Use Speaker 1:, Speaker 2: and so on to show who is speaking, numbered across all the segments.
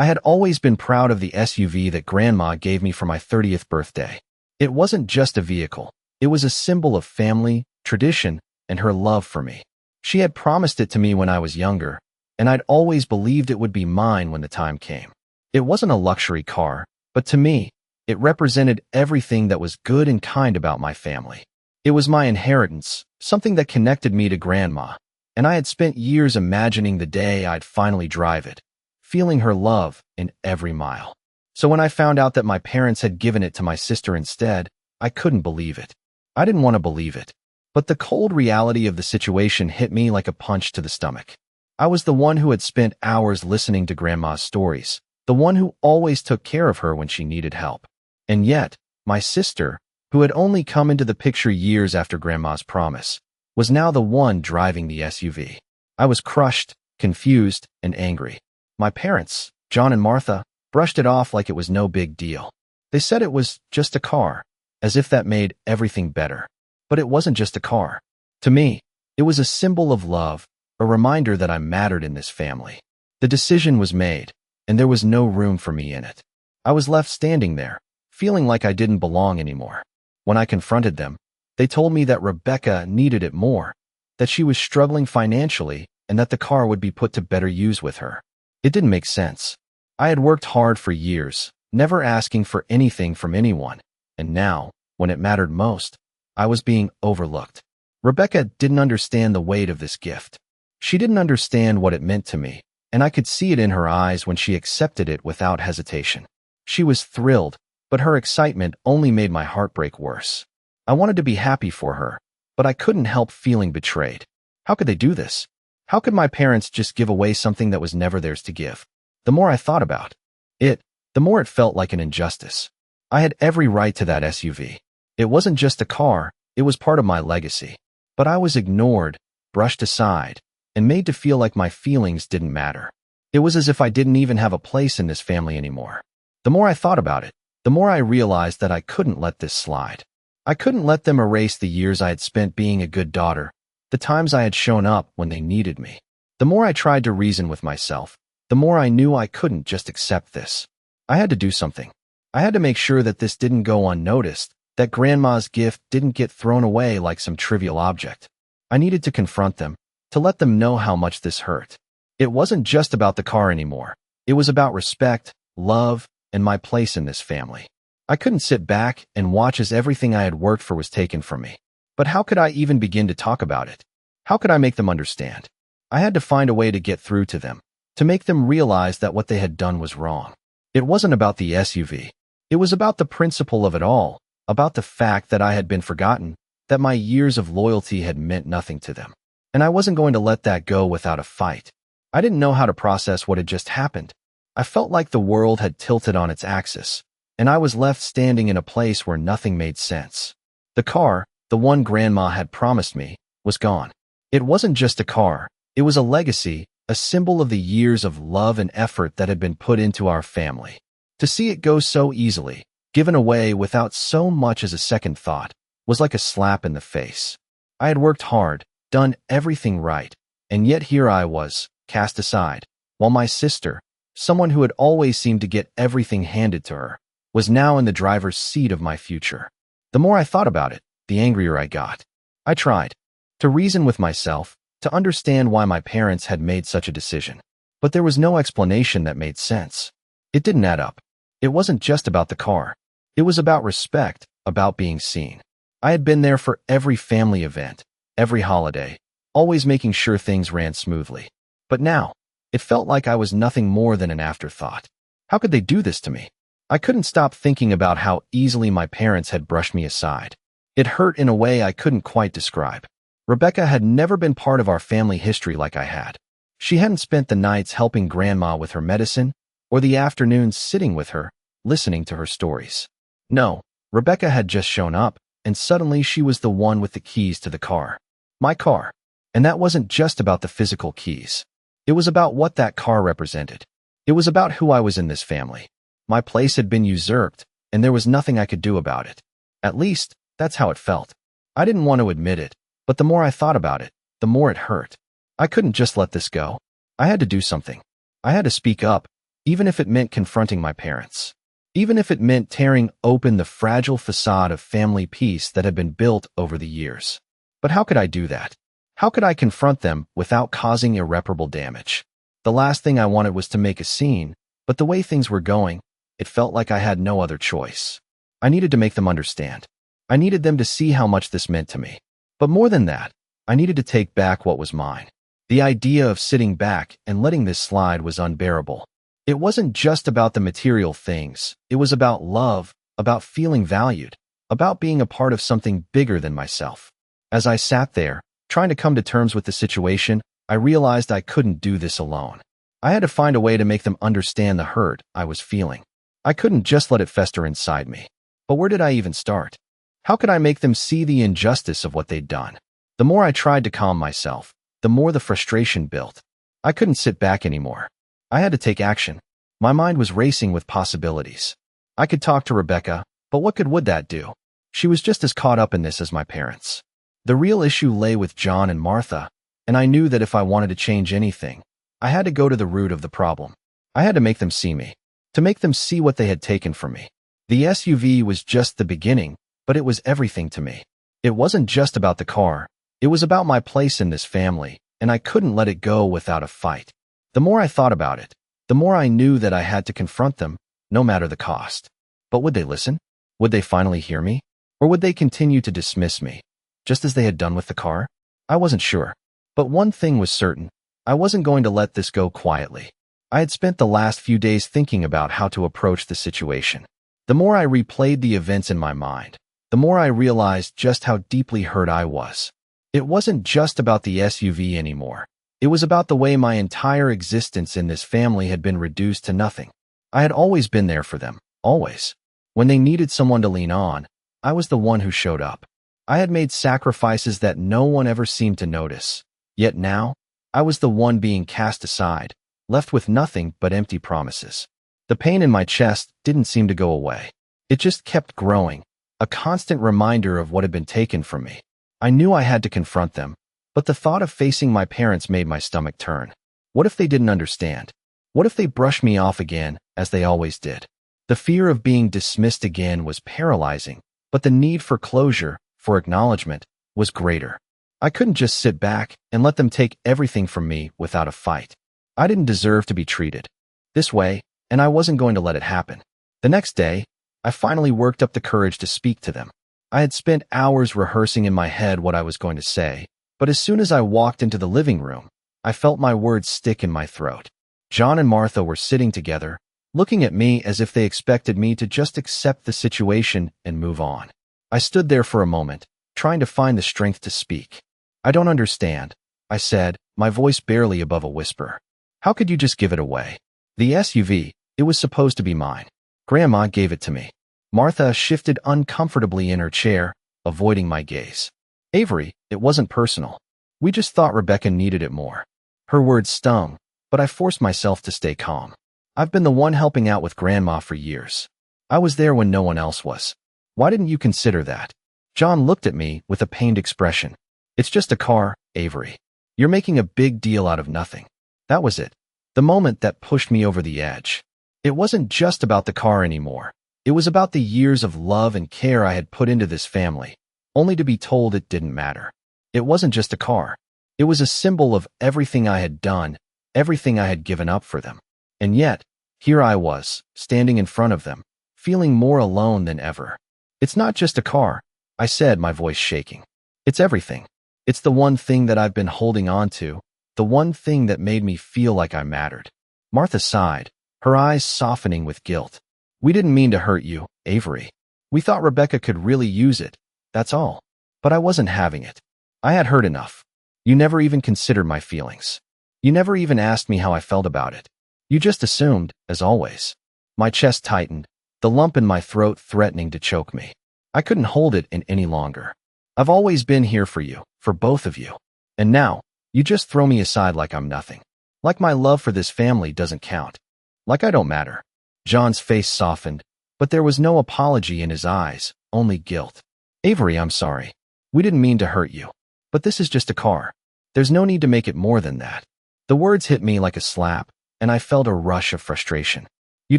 Speaker 1: I had always been proud of the SUV that Grandma gave me for my 30th birthday. It wasn't just a vehicle. It was a symbol of family, tradition, and her love for me. She had promised it to me when I was younger, and I'd always believed it would be mine when the time came. It wasn't a luxury car, but to me, it represented everything that was good and kind about my family. It was my inheritance, something that connected me to Grandma, and I had spent years imagining the day I'd finally drive it, feeling her love in every mile. So when I found out that my parents had given it to my sister instead, I couldn't believe it. I didn't want to believe it. But the cold reality of the situation hit me like a punch to the stomach. I was the one who had spent hours listening to Grandma's stories, the one who always took care of her when she needed help. And yet, my sister, who had only come into the picture years after Grandma's promise, was now the one driving the SUV. I was crushed, confused, and angry. My parents, John and Martha, brushed it off like it was no big deal. They said it was just a car, as if that made everything better. But it wasn't just a car. To me, it was a symbol of love, a reminder that I mattered in this family. The decision was made, and there was no room for me in it. I was left standing there, feeling like I didn't belong anymore. When I confronted them, they told me that Rebecca needed it more, that she was struggling financially, and that the car would be put to better use with her. It didn't make sense. I had worked hard for years, never asking for anything from anyone, and now, when it mattered most, I was being overlooked. Rebecca didn't understand the weight of this gift. She didn't understand what it meant to me, and I could see it in her eyes when she accepted it without hesitation. She was thrilled, but her excitement only made my heartbreak worse. I wanted to be happy for her, but I couldn't help feeling betrayed. How could they do this? How could my parents just give away something that was never theirs to give? The more I thought about it, the more it felt like an injustice. I had every right to that SUV. It wasn't just a car, it was part of my legacy. But I was ignored, brushed aside, and made to feel like my feelings didn't matter. It was as if I didn't even have a place in this family anymore. The more I thought about it, the more I realized that I couldn't let this slide. I couldn't let them erase the years I had spent being a good daughter, the times I had shown up when they needed me. The more I tried to reason with myself, the more I knew I couldn't just accept this. I had to do something. I had to make sure that this didn't go unnoticed, that Grandma's gift didn't get thrown away like some trivial object. I needed to confront them, to let them know how much this hurt. It wasn't just about the car anymore. It was about respect, love, and my place in this family. I couldn't sit back and watch as everything I had worked for was taken from me. But how could I even begin to talk about it? How could I make them understand? I had to find a way to get through to them, to make them realize that what they had done was wrong. It wasn't about the SUV. It was about the principle of it all, about the fact that I had been forgotten, that my years of loyalty had meant nothing to them. And I wasn't going to let that go without a fight. I didn't know how to process what had just happened. I felt like the world had tilted on its axis, and I was left standing in a place where nothing made sense. The car, the one Grandma had promised me, was gone. It wasn't just a car. It was a legacy, a symbol of the years of love and effort that had been put into our family. To see it go so easily, given away without so much as a second thought, was like a slap in the face. I had worked hard, done everything right, and yet here I was, cast aside, while my sister, someone who had always seemed to get everything handed to her, was now in the driver's seat of my future. The more I thought about it, the angrier I got. I tried to reason with myself, to understand why my parents had made such a decision. But there was no explanation that made sense. It didn't add up. It wasn't just about the car. It was about respect, about being seen. I had been there for every family event, every holiday, always making sure things ran smoothly. But now, it felt like I was nothing more than an afterthought. How could they do this to me? I couldn't stop thinking about how easily my parents had brushed me aside. It hurt in a way I couldn't quite describe. Rebecca had never been part of our family history like I had. She hadn't spent the nights helping Grandma with her medicine, or the afternoons sitting with her, listening to her stories. No, Rebecca had just shown up, and suddenly she was the one with the keys to the car. My car. And that wasn't just about the physical keys. It was about what that car represented. It was about who I was in this family. My place had been usurped, and there was nothing I could do about it. At least, that's how it felt. I didn't want to admit it, but the more I thought about it, the more it hurt. I couldn't just let this go. I had to do something. I had to speak up, even if it meant confronting my parents. Even if it meant tearing open the fragile facade of family peace that had been built over the years. But how could I do that? How could I confront them without causing irreparable damage? The last thing I wanted was to make a scene, but the way things were going, it felt like I had no other choice. I needed to make them understand. I needed them to see how much this meant to me. But more than that, I needed to take back what was mine. The idea of sitting back and letting this slide was unbearable. It wasn't just about the material things. It was about love, about feeling valued, about being a part of something bigger than myself. As I sat there, trying to come to terms with the situation, I realized I couldn't do this alone. I had to find a way to make them understand the hurt I was feeling. I couldn't just let it fester inside me. But where did I even start? How could I make them see the injustice of what they'd done? The more I tried to calm myself, the more the frustration built. I couldn't sit back anymore. I had to take action. My mind was racing with possibilities. I could talk to Rebecca, but what good would that do? She was just as caught up in this as my parents. The real issue lay with John and Martha, and I knew that if I wanted to change anything, I had to go to the root of the problem. I had to make them see me, to make them see what they had taken from me. The SUV was just the beginning, but it was everything to me. It wasn't just about the car. It was about my place in this family, and I couldn't let it go without a fight. The more I thought about it, the more I knew that I had to confront them, no matter the cost. But would they listen? Would they finally hear me? Or would they continue to dismiss me, just as they had done with the car? I wasn't sure. But one thing was certain. I wasn't going to let this go quietly. I had spent the last few days thinking about how to approach the situation. The more I replayed the events in my mind, the more I realized just how deeply hurt I was. It wasn't just about the SUV anymore. It was about the way my entire existence in this family had been reduced to nothing. I had always been there for them, always. When they needed someone to lean on, I was the one who showed up. I had made sacrifices that no one ever seemed to notice. Yet now, I was the one being cast aside, left with nothing but empty promises. The pain in my chest didn't seem to go away. It just kept growing, a constant reminder of what had been taken from me. I knew I had to confront them, but the thought of facing my parents made my stomach turn. What if they didn't understand? What if they brushed me off again, as they always did? The fear of being dismissed again was paralyzing, but the need for closure, for acknowledgement, was greater. I couldn't just sit back and let them take everything from me without a fight. I didn't deserve to be treated this way, and I wasn't going to let it happen. The next day, I finally worked up the courage to speak to them. I had spent hours rehearsing in my head what I was going to say, but as soon as I walked into the living room, I felt my words stick in my throat. John and Martha were sitting together, looking at me as if they expected me to just accept the situation and move on. I stood there for a moment, trying to find the strength to speak. "I don't understand," I said, my voice barely above a whisper. "How could you just give it away? The SUV, it was supposed to be mine. Grandma gave it to me." Martha shifted uncomfortably in her chair, avoiding my gaze. "Avery, it wasn't personal. We just thought Rebecca needed it more." Her words stung, but I forced myself to stay calm. I've been the one helping out with Grandma for years. I was there when no one else was. Why didn't you consider that? John looked at me with a pained expression. "It's just a car, Avery. You're making a big deal out of nothing." That was it. The moment that pushed me over the edge. It wasn't just about the car anymore. It was about the years of love and care I had put into this family, only to be told it didn't matter. It wasn't just a car. It was a symbol of everything I had done, everything I had given up for them. And yet, here I was, standing in front of them, feeling more alone than ever. "It's not just a car," I said, my voice shaking. "It's everything. It's the one thing that I've been holding on to, the one thing that made me feel like I mattered." Martha sighed, her eyes softening with guilt. "We didn't mean to hurt you, Avery. We thought Rebecca could really use it, that's all. But I wasn't having it. I had hurt enough. You never even considered my feelings. You never even asked me how I felt about it. You just assumed, as always." My chest tightened, the lump in my throat threatening to choke me. I couldn't hold it in any longer. "I've always been here for you, for both of you. And now, you just throw me aside like I'm nothing. Like my love for this family doesn't count. Like I don't matter." John's face softened, but there was no apology in his eyes, only guilt. "Avery, I'm sorry. We didn't mean to hurt you. But this is just a car. There's no need to make it more than that." The words hit me like a slap, and I felt a rush of frustration. "You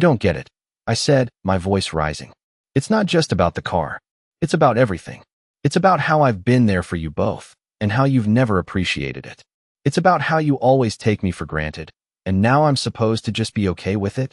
Speaker 1: don't get it," I said, my voice rising. "It's not just about the car. It's about everything. It's about how I've been there for you both, and how you've never appreciated it. It's about how you always take me for granted, and now I'm supposed to just be okay with it?"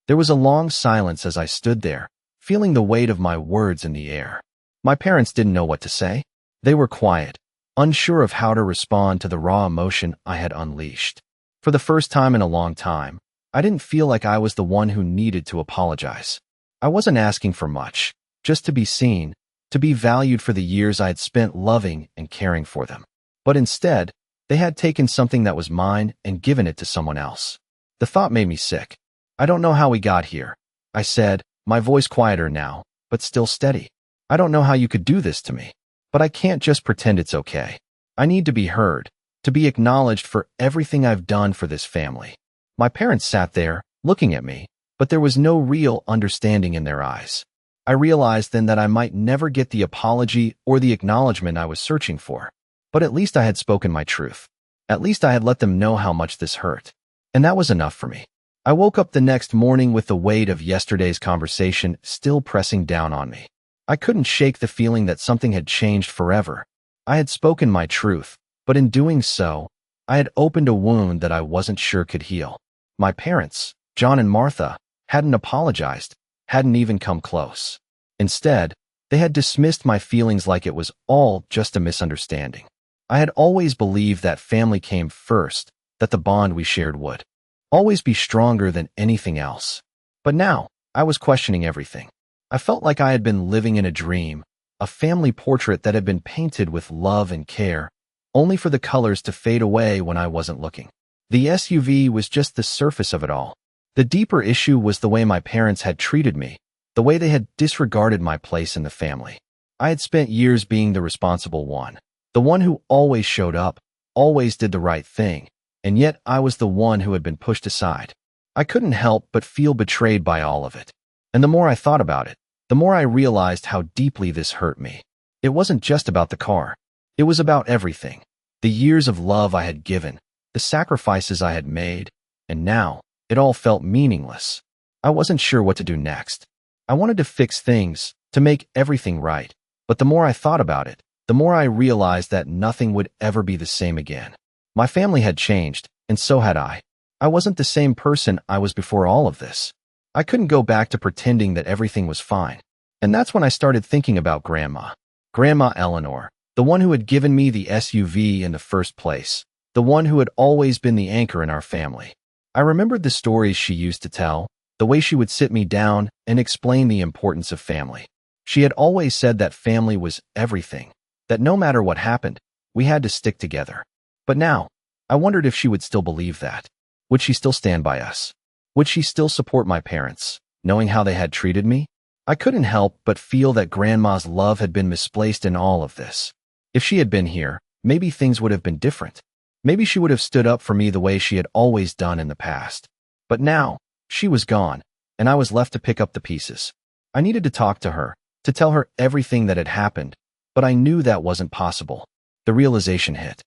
Speaker 1: There was a long silence as I stood there, feeling the weight of my words in the air. My parents didn't know what to say. They were quiet, unsure of how to respond to the raw emotion I had unleashed. For the first time in a long time, I didn't feel like I was the one who needed to apologize. I wasn't asking for much, just to be seen, to be valued for the years I had spent loving and caring for them. But instead, they had taken something that was mine and given it to someone else. The thought made me sick. "I don't know how we got here," I said, my voice quieter now, but still steady. "I don't know how you could do this to me, but I can't just pretend it's okay. I need to be heard, to be acknowledged for everything I've done for this family." My parents sat there, looking at me, but there was no real understanding in their eyes. I realized then that I might never get the apology or the acknowledgement I was searching for, but at least I had spoken my truth. At least I had let them know how much this hurt. And that was enough for me. I woke up the next morning with the weight of yesterday's conversation still pressing down on me. I couldn't shake the feeling that something had changed forever. I had spoken my truth, but in doing so, I had opened a wound that I wasn't sure could heal. My parents, John and Martha, hadn't apologized, hadn't even come close. Instead, they had dismissed my feelings like it was all just a misunderstanding. I had always believed that family came first, that the bond we shared would always be stronger than anything else. But now, I was questioning everything. I felt like I had been living in a dream, a family portrait that had been painted with love and care, only for the colors to fade away when I wasn't looking. The SUV was just the surface of it all. The deeper issue was the way my parents had treated me, the way they had disregarded my place in the family. I had spent years being the responsible one, the one who always showed up, always did the right thing, and yet I was the one who had been pushed aside. I couldn't help but feel betrayed by all of it. And the more I thought about it, the more I realized how deeply this hurt me. It wasn't just about the car. It was about everything. The years of love I had given, the sacrifices I had made, and now it all felt meaningless. I wasn't sure what to do next. I wanted to fix things, to make everything right. But the more I thought about it, the more I realized that nothing would ever be the same again. My family had changed, and so had I. I wasn't the same person I was before all of this. I couldn't go back to pretending that everything was fine. And that's when I started thinking about Grandma. Grandma Eleanor, the one who had given me the SUV in the first place, the one who had always been the anchor in our family. I remembered the stories she used to tell, the way she would sit me down and explain the importance of family. She had always said that family was everything, that no matter what happened, we had to stick together. But now, I wondered if she would still believe that. Would she still stand by us? Would she still support my parents, knowing how they had treated me? I couldn't help but feel that Grandma's love had been misplaced in all of this. If she had been here, maybe things would have been different. Maybe she would have stood up for me the way she had always done in the past. But now, she was gone, and I was left to pick up the pieces. I needed to talk to her, to tell her everything that had happened, but I knew that wasn't possible. The realization hit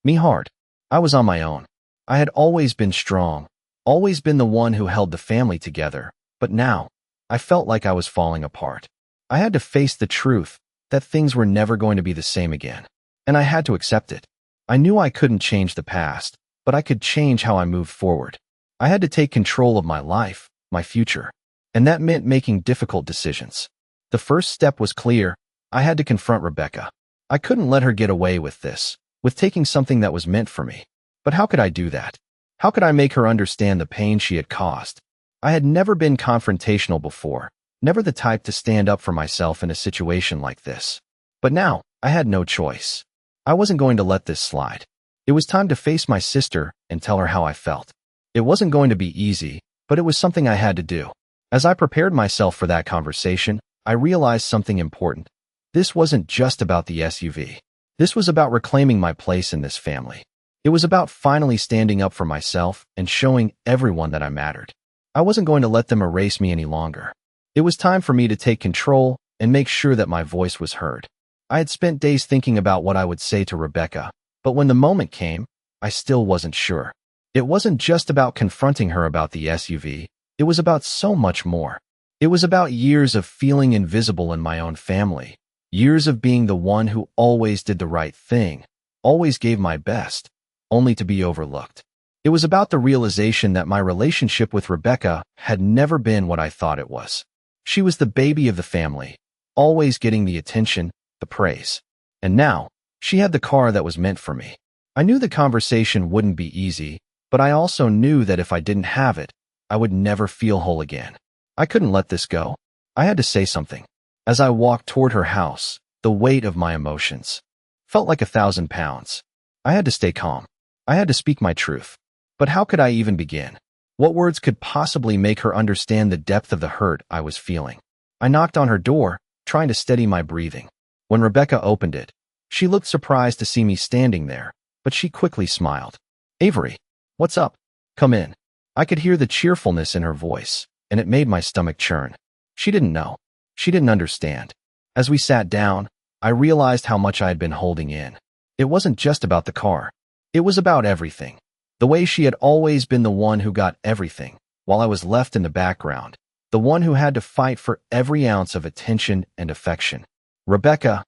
Speaker 1: me hard. I was on my own. I had always been strong, always been the one who held the family together, but now, I felt like I was falling apart. I had to face the truth that things were never going to be the same again, and I had to accept it. I knew I couldn't change the past, but I could change how I moved forward. I had to take control of my life, my future, and that meant making difficult decisions. The first step was clear. I had to confront Rebecca. I couldn't let her get away with this, with taking something that was meant for me. But how could I do that? How could I make her understand the pain she had caused? I had never been confrontational before, never the type to stand up for myself in a situation like this. But now, I had no choice. I wasn't going to let this slide. It was time to face my sister and tell her how I felt. It wasn't going to be easy, but it was something I had to do. As I prepared myself for that conversation, I realized something important. This wasn't just about the SUV. This was about reclaiming my place in this family. It was about finally standing up for myself and showing everyone that I mattered. I wasn't going to let them erase me any longer. It was time for me to take control and make sure that my voice was heard. I had spent days thinking about what I would say to Rebecca, but when the moment came, I still wasn't sure. It wasn't just about confronting her about the SUV. It was about so much more. It was about years of feeling invisible in my own family, years of being the one who always did the right thing, always gave my best, only to be overlooked. It was about the realization that my relationship with Rebecca had never been what I thought it was. She was the baby of the family, always getting the attention, the praise. And now, she had the car that was meant for me. I knew the conversation wouldn't be easy, but I also knew that if I didn't have it, I would never feel whole again. I couldn't let this go. I had to say something. As I walked toward her house, the weight of my emotions felt like 1,000 pounds. I had to stay calm. I had to speak my truth. But how could I even begin? What words could possibly make her understand the depth of the hurt I was feeling? I knocked on her door, trying to steady my breathing. When Rebecca opened it, she looked surprised to see me standing there, but she quickly smiled. "Avery, what's up? Come in." I could hear the cheerfulness in her voice, and it made my stomach churn. She didn't know. She didn't understand. As we sat down, I realized how much I had been holding in. It wasn't just about the car. It was about everything. The way she had always been the one who got everything, while I was left in the background, the one who had to fight for every ounce of attention and affection. "Rebecca,"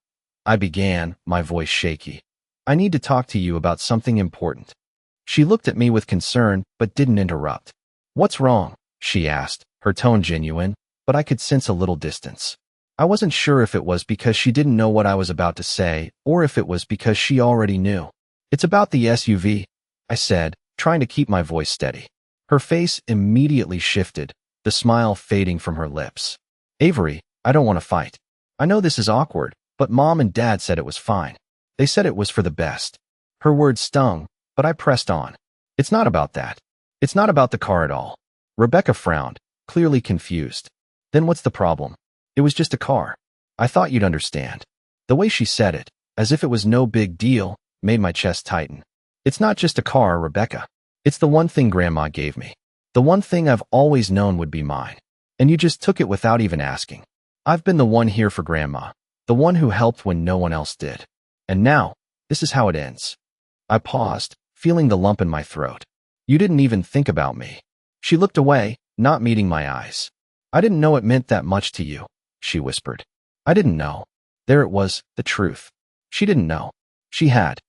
Speaker 1: I began, my voice shaky. "I need to talk to you about something important." She looked at me with concern, but didn't interrupt. "What's wrong?" she asked, her tone genuine, but I could sense a little distance. I wasn't sure if it was because she didn't know what I was about to say, or if it was because she already knew. "It's about the SUV," I said, trying to keep my voice steady. Her face immediately shifted, the smile fading from her lips. "Avery, I don't want to fight. I know this is awkward, but Mom and Dad said it was fine. They said it was for the best." Her words stung, but I pressed on. "It's not about that. It's not about the car at all." Rebecca frowned, clearly confused. "Then what's the problem? It was just a car. I thought you'd understand." The way she said it, as if it was no big deal, made my chest tighten. "It's not just a car, Rebecca. It's the one thing Grandma gave me. The one thing I've always known would be mine. And you just took it without even asking. I've been the one here for Grandma, the one who helped when no one else did. And now, this is how it ends." I paused, feeling the lump in my throat. "You didn't even think about me." She looked away, not meeting my eyes. "I didn't know it meant that much to you," she whispered. "I didn't know." There it was, the truth. She didn't know. She had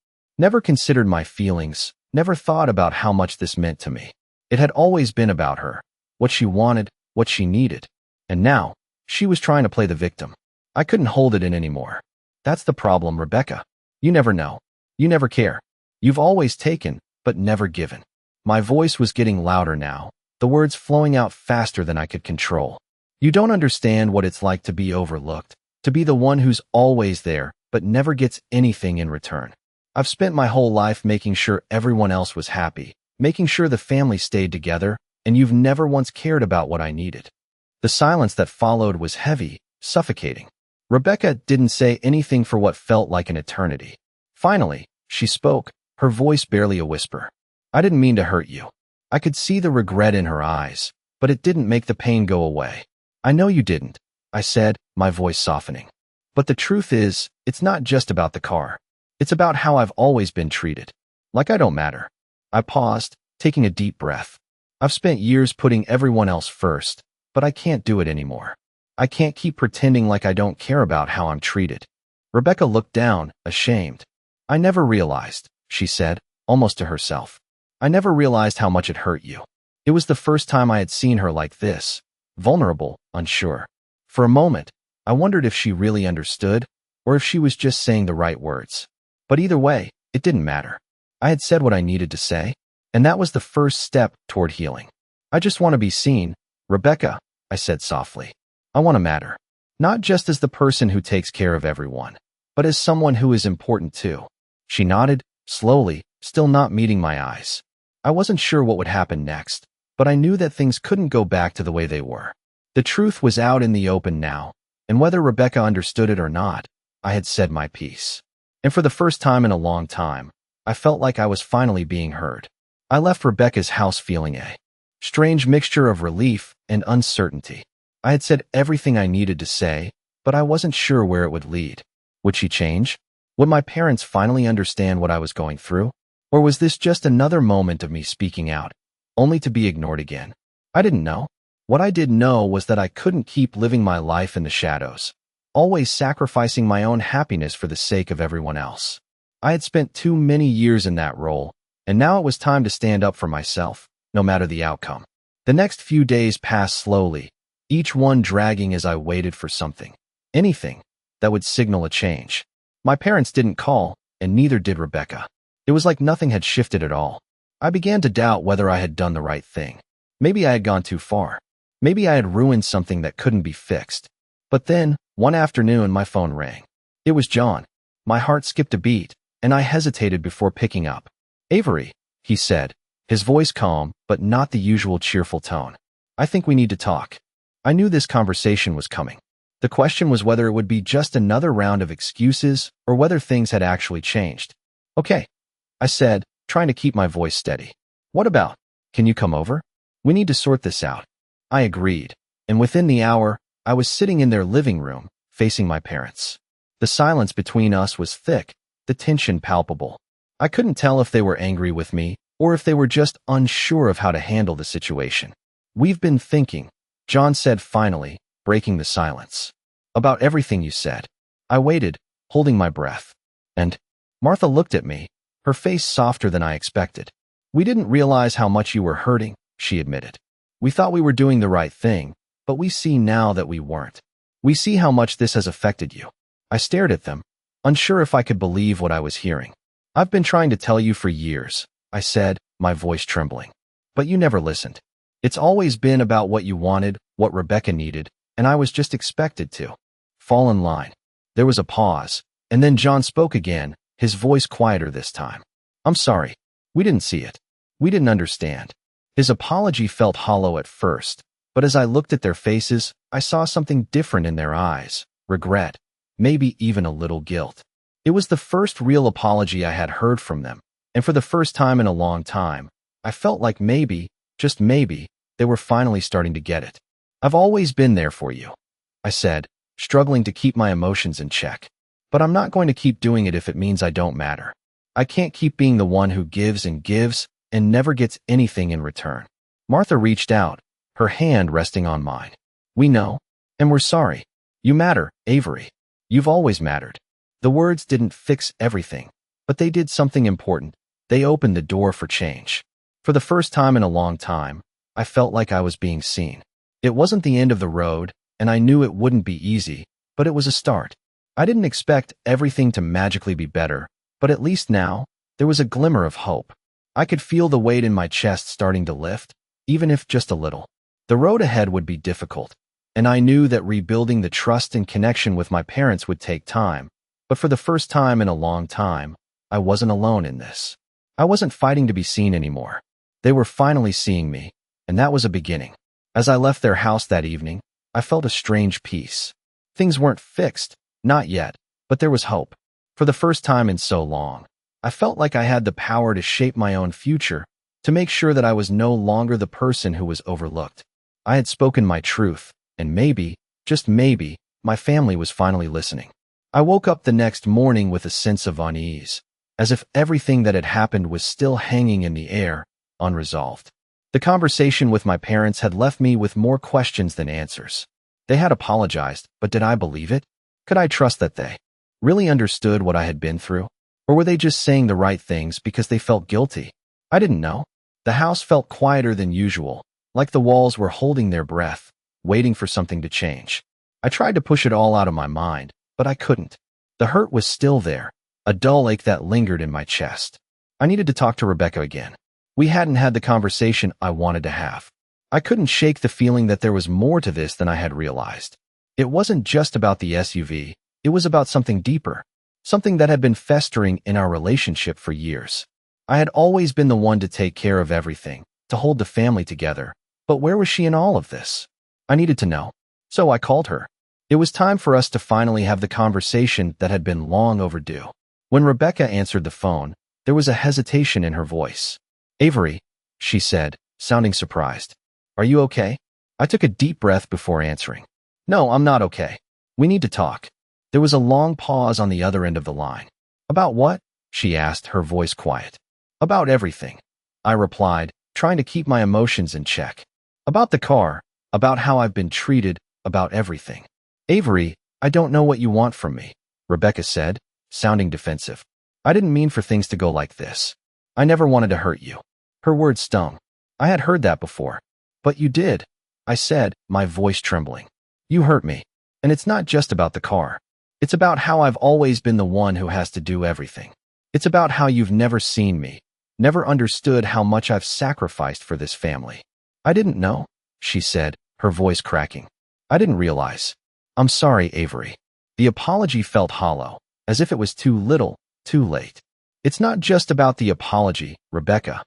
Speaker 1: never considered my feelings, never thought about how much this meant to me. It had always been about her, what she wanted, what she needed. And now, she was trying to play the victim. I couldn't hold it in anymore. "That's the problem, Rebecca. You never know. You never care. You've always taken, but never given." My voice was getting louder now, the words flowing out faster than I could control. "You don't understand what it's like to be overlooked, to be the one who's always there, but never gets anything in return. I've spent my whole life making sure everyone else was happy, making sure the family stayed together, and you've never once cared about what I needed." The silence that followed was heavy, suffocating. Rebecca didn't say anything for what felt like an eternity. Finally, she spoke, her voice barely a whisper. "I didn't mean to hurt you." I could see the regret in her eyes, but it didn't make the pain go away. "I know you didn't," I said, my voice softening. "But the truth is, it's not just about the car. It's about how I've always been treated. Like I don't matter." I paused, taking a deep breath. "I've spent years putting everyone else first, but I can't do it anymore. I can't keep pretending like I don't care about how I'm treated." Rebecca looked down, ashamed. "I never realized," she said, almost to herself. "I never realized how much it hurt you." It was the first time I had seen her like this, vulnerable, unsure. For a moment, I wondered if she really understood, or if she was just saying the right words. But either way, it didn't matter. I had said what I needed to say, and that was the first step toward healing. "I just want to be seen, Rebecca," I said softly. "I want to matter. Not just as the person who takes care of everyone, but as someone who is important too." She nodded, slowly, still not meeting my eyes. I wasn't sure what would happen next, but I knew that things couldn't go back to the way they were. The truth was out in the open now, and whether Rebecca understood it or not, I had said my piece. And for the first time in a long time, I felt like I was finally being heard. I left Rebecca's house feeling a strange mixture of relief and uncertainty. I had said everything I needed to say, but I wasn't sure where it would lead. Would she change? Would my parents finally understand what I was going through? Or was this just another moment of me speaking out, only to be ignored again? I didn't know. What I did know was that I couldn't keep living my life in the shadows, always sacrificing my own happiness for the sake of everyone else. I had spent too many years in that role, and now it was time to stand up for myself, no matter the outcome. The next few days passed slowly, each one dragging as I waited for something, anything, that would signal a change. My parents didn't call, and neither did Rebecca. It was like nothing had shifted at all. I began to doubt whether I had done the right thing. Maybe I had gone too far. Maybe I had ruined something that couldn't be fixed. But then, one afternoon, my phone rang. It was John. My heart skipped a beat, and I hesitated before picking up. "Avery," he said, his voice calm, but not the usual cheerful tone. "I think we need to talk." I knew this conversation was coming. The question was whether it would be just another round of excuses or whether things had actually changed. "Okay," I said, trying to keep my voice steady. "What about? Can you come over? We need to sort this out." I agreed, and within the hour, I was sitting in their living room, facing my parents. The silence between us was thick, the tension palpable. I couldn't tell if they were angry with me or if they were just unsure of how to handle the situation. "We've been thinking," John said finally, breaking the silence. "About everything you said." I waited, holding my breath. And Martha looked at me, her face softer than I expected. "We didn't realize how much you were hurting," she admitted. "We thought we were doing the right thing, but we see now that we weren't. We see how much this has affected you." I stared at them, unsure if I could believe what I was hearing. "I've been trying to tell you for years," I said, my voice trembling. "But you never listened. It's always been about what you wanted, what Rebecca needed, and I was just expected to fall in line." There was a pause, and then John spoke again, his voice quieter this time. "I'm sorry. We didn't see it. We didn't understand." His apology felt hollow at first, but as I looked at their faces, I saw something different in their eyes, regret, maybe even a little guilt. It was the first real apology I had heard from them, and for the first time in a long time, I felt like maybe, just maybe, they were finally starting to get it. "I've always been there for you," I said, struggling to keep my emotions in check. "But I'm not going to keep doing it if it means I don't matter. I can't keep being the one who gives and never gets anything in return." Martha reached out, her hand resting on mine. "We know, and we're sorry. You matter, Avery. You've always mattered." The words didn't fix everything, but they did something important. They opened the door for change. For the first time in a long time, I felt like I was being seen. It wasn't the end of the road, and I knew it wouldn't be easy, but it was a start. I didn't expect everything to magically be better, but at least now, there was a glimmer of hope. I could feel the weight in my chest starting to lift, even if just a little. The road ahead would be difficult, and I knew that rebuilding the trust and connection with my parents would take time, but for the first time in a long time, I wasn't alone in this. I wasn't fighting to be seen anymore. They were finally seeing me, and that was a beginning. As I left their house that evening, I felt a strange peace. Things weren't fixed, not yet, but there was hope. For the first time in so long, I felt like I had the power to shape my own future, to make sure that I was no longer the person who was overlooked. I had spoken my truth, and maybe, just maybe, my family was finally listening. I woke up the next morning with a sense of unease, as if everything that had happened was still hanging in the air, unresolved. The conversation with my parents had left me with more questions than answers. They had apologized, but did I believe it? Could I trust that they really understood what I had been through? Or were they just saying the right things because they felt guilty? I didn't know. The house felt quieter than usual, like the walls were holding their breath, waiting for something to change. I tried to push it all out of my mind, but I couldn't. The hurt was still there, a dull ache that lingered in my chest. I needed to talk to Rebecca again. We hadn't had the conversation I wanted to have. I couldn't shake the feeling that there was more to this than I had realized. It wasn't just about the SUV, it was about something deeper, something that had been festering in our relationship for years. I had always been the one to take care of everything, to hold the family together, but where was she in all of this? I needed to know. So I called her. It was time for us to finally have the conversation that had been long overdue. When Rebecca answered the phone, there was a hesitation in her voice. "Avery," she said, sounding surprised. "Are you okay?" I took a deep breath before answering. "No, I'm not okay. We need to talk." There was a long pause on the other end of the line. "About what?" she asked, her voice quiet. About everything, I replied, trying to keep my emotions in check. About the car, about how I've been treated, about everything. Avery, I don't know what you want from me, Rebecca said, sounding defensive. I didn't mean for things to go like this. I never wanted to hurt you. Her words stung. I had heard that before. But you did, I said, my voice trembling. You hurt me. And it's not just about the car. It's about how I've always been the one who has to do everything. It's about how you've never seen me, never understood how much I've sacrificed for this family. I didn't know, she said, her voice cracking. I didn't realize. I'm sorry, Avery. The apology felt hollow, as if it was too little, too late. It's not just about the apology, Rebecca,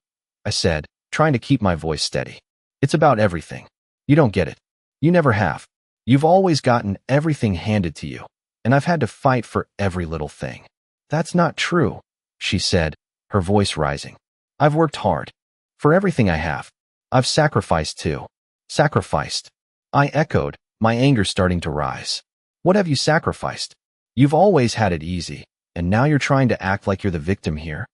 Speaker 1: I said, trying to keep my voice steady. It's about everything. You don't get it. You never have. You've always gotten everything handed to you, and I've had to fight for every little thing. That's not true, she said, her voice rising. I've worked hard. For everything I have. I've sacrificed too. Sacrificed. I echoed, my anger starting to rise. What have you sacrificed? You've always had it easy, and now you're trying to act like you're the victim here?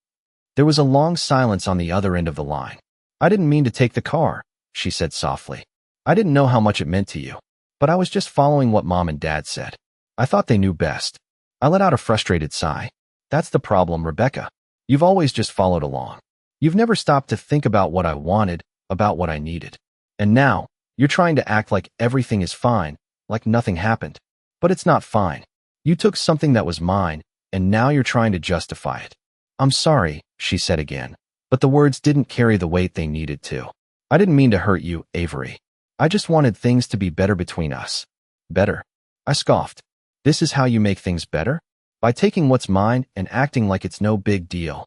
Speaker 1: There was a long silence on the other end of the line. I didn't mean to take the car, she said softly. I didn't know how much it meant to you, but I was just following what Mom and Dad said. I thought they knew best. I let out a frustrated sigh. That's the problem, Rebecca. You've always just followed along. You've never stopped to think about what I wanted, about what I needed. And now, you're trying to act like everything is fine, like nothing happened. But it's not fine. You took something that was mine, and now you're trying to justify it. I'm sorry, she said again, but the words didn't carry the weight they needed to. I didn't mean to hurt you, Avery. I just wanted things to be better between us. Better? I scoffed. This is how you make things better? By taking what's mine and acting like it's no big deal.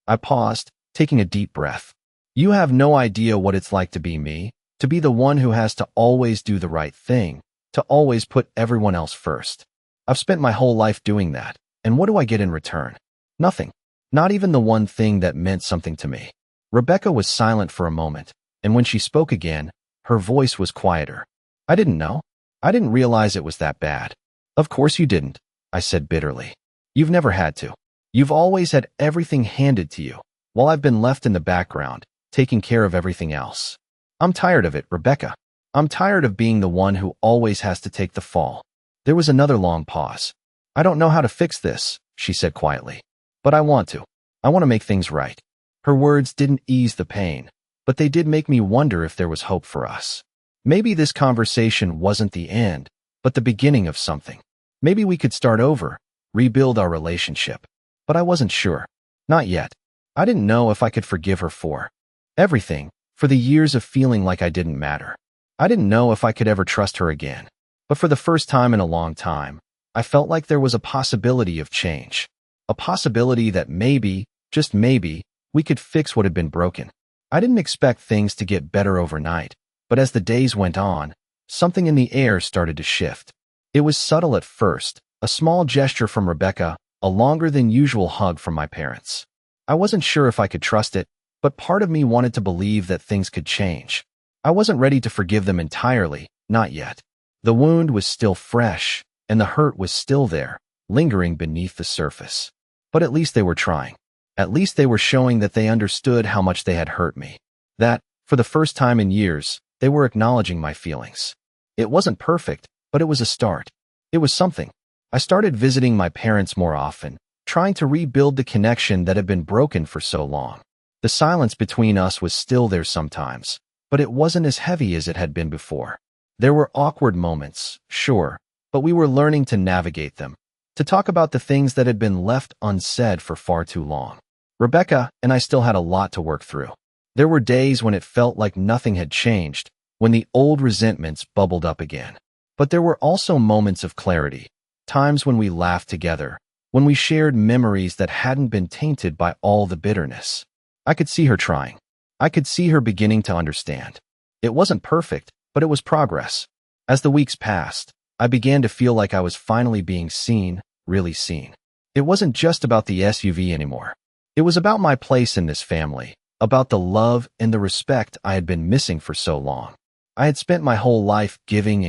Speaker 1: I paused, taking a deep breath. You have no idea what it's like to be me, to be the one who has to always do the right thing, to always put everyone else first. I've spent my whole life doing that, and what do I get in return? Nothing. Not even the one thing that meant something to me. Rebecca was silent for a moment, and when she spoke again, her voice was quieter. I didn't know. I didn't realize it was that bad. Of course you didn't, I said bitterly. You've never had to. You've always had everything handed to you, while I've been left in the background, taking care of everything else. I'm tired of it, Rebecca. I'm tired of being the one who always has to take the fall. There was another long pause. I don't know how to fix this, she said quietly. But I want to. I want to make things right. Her words didn't ease the pain, but they did make me wonder if there was hope for us. Maybe this conversation wasn't the end, but the beginning of something. Maybe we could start over, rebuild our relationship. But I wasn't sure. Not yet. I didn't know if I could forgive her for everything, for the years of feeling like I didn't matter. I didn't know if I could ever trust her again. But for the first time in a long time, I felt like there was a possibility of change. A possibility that maybe, just maybe, we could fix what had been broken. I didn't expect things to get better overnight, but as the days went on, something in the air started to shift. It was subtle at first, a small gesture from Rebecca, a longer than usual hug from my parents. I wasn't sure if I could trust it, but part of me wanted to believe that things could change. I wasn't ready to forgive them entirely, not yet. The wound was still fresh, and the hurt was still there, lingering beneath the surface. But at least they were trying. At least they were showing that they understood how much they had hurt me. That, for the first time in years, they were acknowledging my feelings. It wasn't perfect, but it was a start. It was something. I started visiting my parents more often, trying to rebuild the connection that had been broken for so long. The silence between us was still there sometimes, but it wasn't as heavy as it had been before. There were awkward moments, sure, but we were learning to navigate them, to talk about the things that had been left unsaid for far too long. Rebecca and I still had a lot to work through. There were days when it felt like nothing had changed, when the old resentments bubbled up again. But there were also moments of clarity, times when we laughed together, when we shared memories that hadn't been tainted by all the bitterness. I could see her trying. I could see her beginning to understand. It wasn't perfect, but it was progress. As the weeks passed, I began to feel like I was finally being seen, really seen. It wasn't just about the SUV anymore. It was about my place in this family, about the love and the respect I had been missing for so long. I had spent my whole life giving,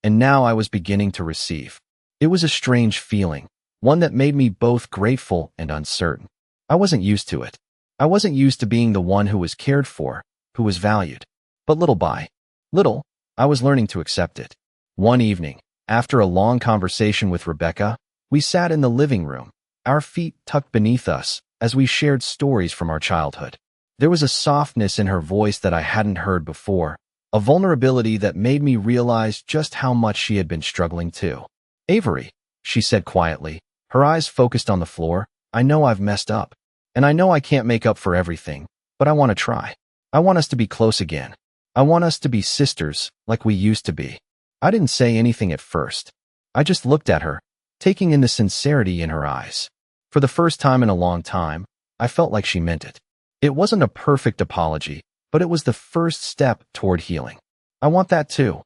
Speaker 1: and now I was beginning to receive. It was a strange feeling, one that made me both grateful and uncertain. I wasn't used to it. I wasn't used to being the one who was cared for, who was valued. But little by little, I was learning to accept it. One evening, after a long conversation with Rebecca, we sat in the living room, our feet tucked beneath us, as we shared stories from our childhood. There was a softness in her voice that I hadn't heard before, a vulnerability that made me realize just how much she had been struggling too. "Avery," she said quietly, her eyes focused on the floor, "I know I've messed up. And I know I can't make up for everything, but I want to try. I want us to be close again. I want us to be sisters, like we used to be." I didn't say anything at first. I just looked at her, taking in the sincerity in her eyes. For the first time in a long time, I felt like she meant it. It wasn't a perfect apology, but it was the first step toward healing. "I want that too,"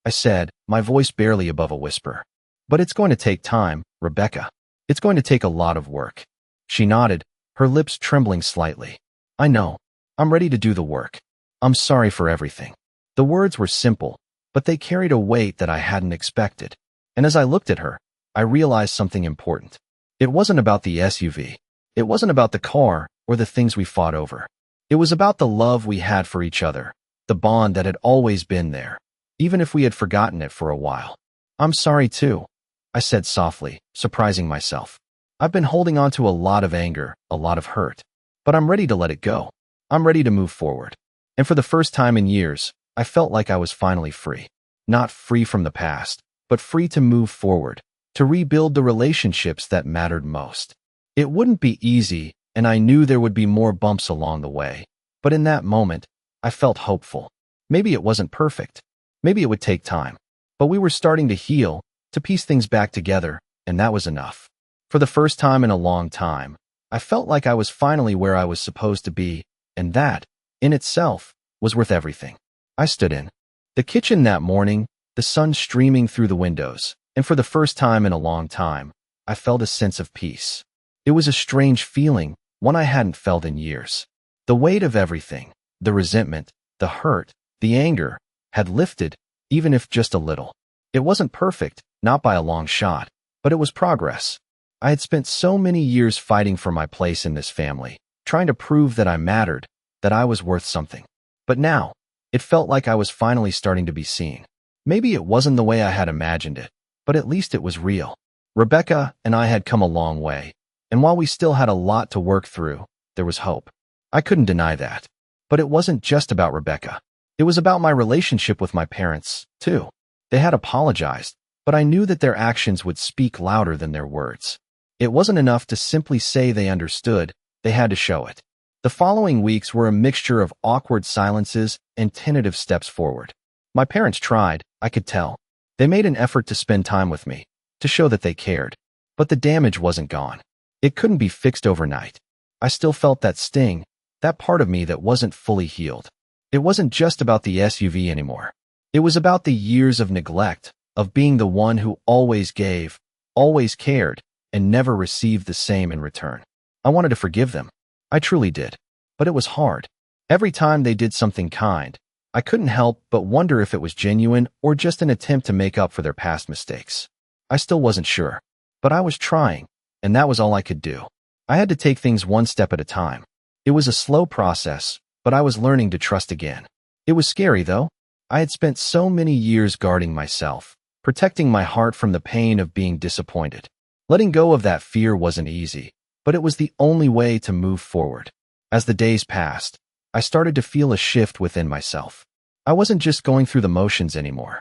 Speaker 1: I said, my voice barely above a whisper. "But it's going to take time, Rebecca. It's going to take a lot of work." She nodded, her lips trembling slightly. "I know. I'm ready to do the work. I'm sorry for everything." The words were simple, but they carried a weight that I hadn't expected. And as I looked at her, I realized something important. It wasn't about the SUV. It wasn't about the car or the things we fought over. It was about the love we had for each other, the bond that had always been there, even if we had forgotten it for a while. "I'm sorry too," I said softly, surprising myself. "I've been holding on to a lot of anger, a lot of hurt, but I'm ready to let it go. I'm ready to move forward." And for the first time in years, I felt like I was finally free. Not free from the past, but free to move forward, to rebuild the relationships that mattered most. It wouldn't be easy, and I knew there would be more bumps along the way. But in that moment, I felt hopeful. Maybe it wasn't perfect. Maybe it would take time. But we were starting to heal, to piece things back together, and that was enough. For the first time in a long time, I felt like I was finally where I was supposed to be, and that, in itself, was worth everything. I stood in the kitchen that morning, the sun streaming through the windows, and for the first time in a long time, I felt a sense of peace. It was a strange feeling, one I hadn't felt in years. The weight of everything, the resentment, the hurt, the anger, had lifted, even if just a little. It wasn't perfect, not by a long shot, but it was progress. I had spent so many years fighting for my place in this family, trying to prove that I mattered, that I was worth something. But now, it felt like I was finally starting to be seen. Maybe it wasn't the way I had imagined it, but at least it was real. Rebecca and I had come a long way, and while we still had a lot to work through, there was hope. I couldn't deny that. But it wasn't just about Rebecca. It was about my relationship with my parents, too. They had apologized, but I knew that their actions would speak louder than their words. It wasn't enough to simply say they understood, they had to show it. The following weeks were a mixture of awkward silences and tentative steps forward. My parents tried, I could tell. They made an effort to spend time with me, to show that they cared. But the damage wasn't gone. It couldn't be fixed overnight. I still felt that sting, that part of me that wasn't fully healed. It wasn't just about the SUV anymore. It was about the years of neglect, of being the one who always gave, always cared, and never received the same in return. I wanted to forgive them. I truly did. But it was hard. Every time they did something kind, I couldn't help but wonder if it was genuine or just an attempt to make up for their past mistakes. I still wasn't sure. But I was trying, and that was all I could do. I had to take things one step at a time. It was a slow process, but I was learning to trust again. It was scary, though. I had spent so many years guarding myself, protecting my heart from the pain of being disappointed. Letting go of that fear wasn't easy, but it was the only way to move forward. As the days passed, I started to feel a shift within myself. I wasn't just going through the motions anymore.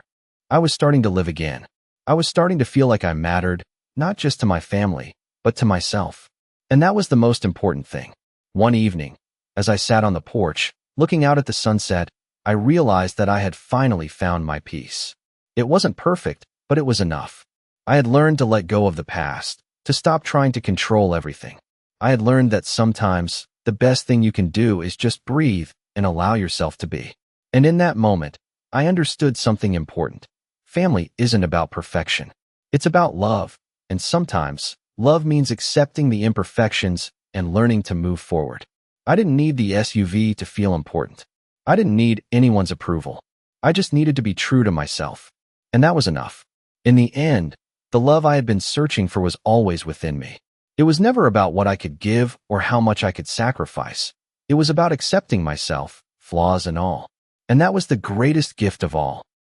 Speaker 1: I was starting to live again. I was starting to feel like I mattered, not just to my family, but to myself. And that was the most important thing. One evening, as I sat on the porch, looking out at the sunset, I realized that I had finally found my peace. It wasn't perfect, but it was enough. I had learned to let go of the past, to stop trying to control everything. I had learned that sometimes the best thing you can do is just breathe and allow yourself to be. And in that moment, I understood something important. Family isn't about perfection. It's about love, and sometimes love means accepting the imperfections and learning to move forward. I didn't need the SUV to feel important. I didn't need anyone's approval. I just needed to be true to myself. And that was enough. In the end, the love I had been searching for was always within me. It was never about what I could give or how much I could sacrifice. It was about accepting myself, flaws and all. And that was the greatest gift of all.